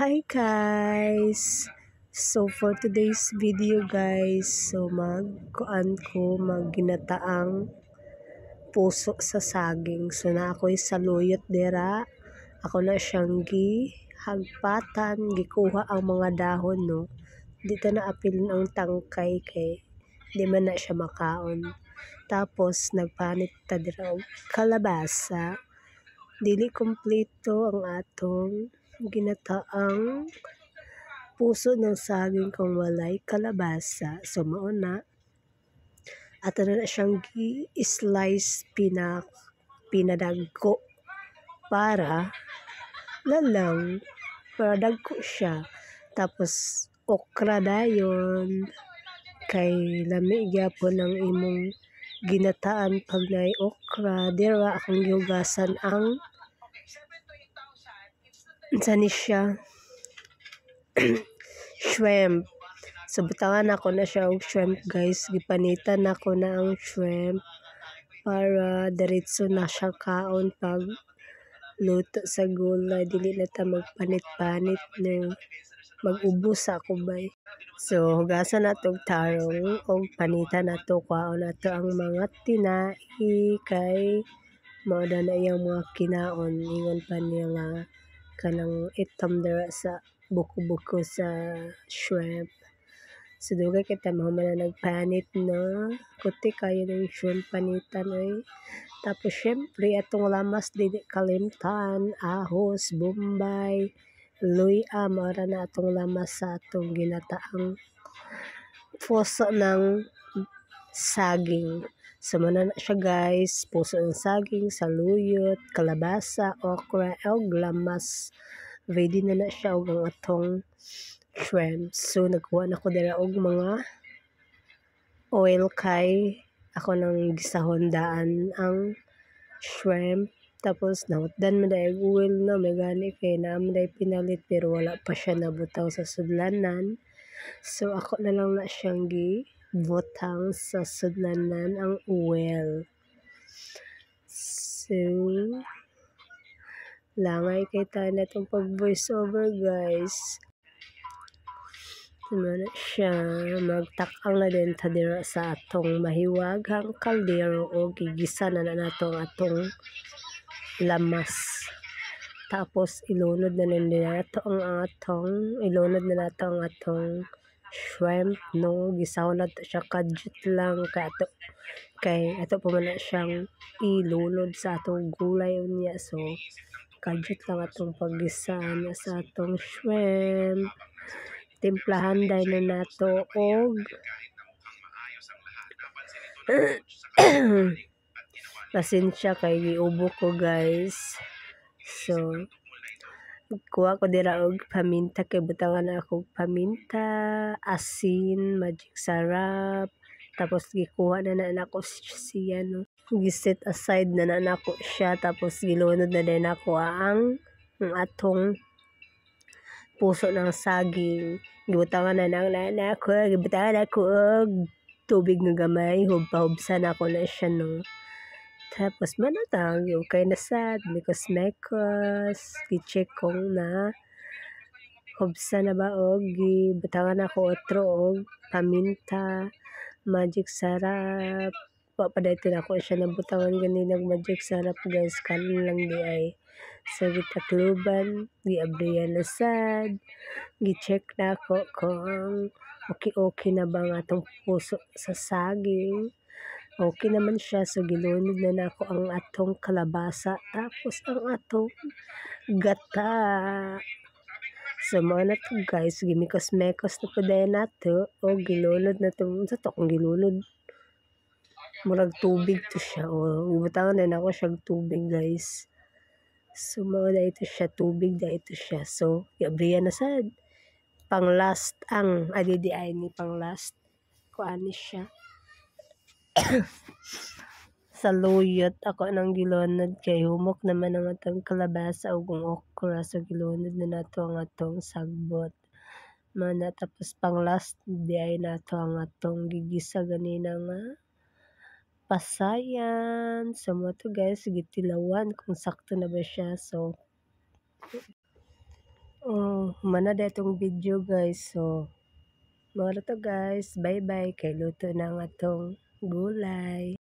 Hi guys! So for today's video guys, so magginataang puso sa saging. So na ako'y saluyot dira. Ako na siyang hagpatan, gikuha ang mga dahon no. Dito na apilin ang tangkay kay di man na siya makaon. Tapos nagpanit ta dira og kalabasa. Dili kompleto ang atong ginataang puso ng saging kung walay kalabasa. So mao na ato na siyang i-slice pinadagko para dagko siya. Tapos okra dayon kay lami gyapon ang imong ginataan pag nay okra. Dira akong gihugasan ang siya shrimp. So butangan ako na siya og shrimp guys. Gipanitan ako na ang shrimp para diretso na siya kaon pag luto sa gulay. Dili na ta magpanit-panit no. Mag-ubos ako bay. So hugasan nato og tarong og panitan nato kwaon nato ang mga tinai kay mao na iyang mga kinaon. Ingon pa niya nga kanang itom dira sa buko-buko sa shrimp. So dugay kita mo man nagpanit no. Kuti kayo ng shrimp panitan oy. Tapos syempre atong lamas dili kalimtan, ahos, bombay, luya, mara na atong lamas sa atong ginataang puso ng saging. So na siya guys, puso ng saging, saluyot, kalabasa, okra, og lamas. Ready na siya og ang atong shrimp. So nagkuha na ko dira og mga oil kay ako nang gisahondaan ang shrimp. Tapos nahutdan man dahil oil na may gani kay naman dahil pinalit pero wala pa siya nabutaw sa sudlanan. So ako na lang na siyang butang sa sudlanan ang oil. So langay kay tayo na itong pag voice over guys. Na siya magtakang na din ta dira sa atong mahiwaghang kaldero o gigisa na nato ang atong lamas. Tapos ilunod na nato ang atong shrimp no. Gisaw na to siya kadjut lang kay ato pa man na siyang ilunod sa atong gulay unya. So kadjut lang atong paggisa na sa atong shrimp. Timplahan dahil na nato og pasensya kay giubo ko guys. So kuha ko dira og paminta kay butangan ako paminta, asin, magic sarap. Tapos gikuha na nako siya no. Giset aside na nako siya tapos gilunod na din ako ang atong puso ng saging. Gibutangan na ako og tubig nga gamay. Hubsan ako na siya no. Tapos manatang okay na sad. Mekos. Gicheck kong na hubsan na ba og gibutangan ako otro og paminta, magic sarap. Papadayto na ako siya nabutangan ganinag magic sarap guys. Kanin lang di ay. So gitakluban, giabriyan na sad. Gi-check na ako kung okay na ba ang atong puso sa saging. Okay naman siya. So gilunod na ako ang atong kalabasa. Tapos ang atong gata. So mga na to guys. Gimikos-mekos na po dahil nato. O gilunod na to. Sa to kung gilunod. Murag tubig to siya. O ibutangan na ako siyang tubig guys. So mga na ito siya. Tubig na ito siya. So iabriyan na sad. Pang last ang adidiay ni pang last kuani siya. Saluyot ako nang gilunod kay humok naman ang atong kalabasa ug okra. So gilunod na nato ang atong sagbot. Mana tapos pang last di ay nato ang atong gigisa ganina nga pasayan. So mo to guys gitilawan kung sakto na ba siya. So humana na itong video guys. So, mga to guys, bye bye kay luto na ang atong gulay.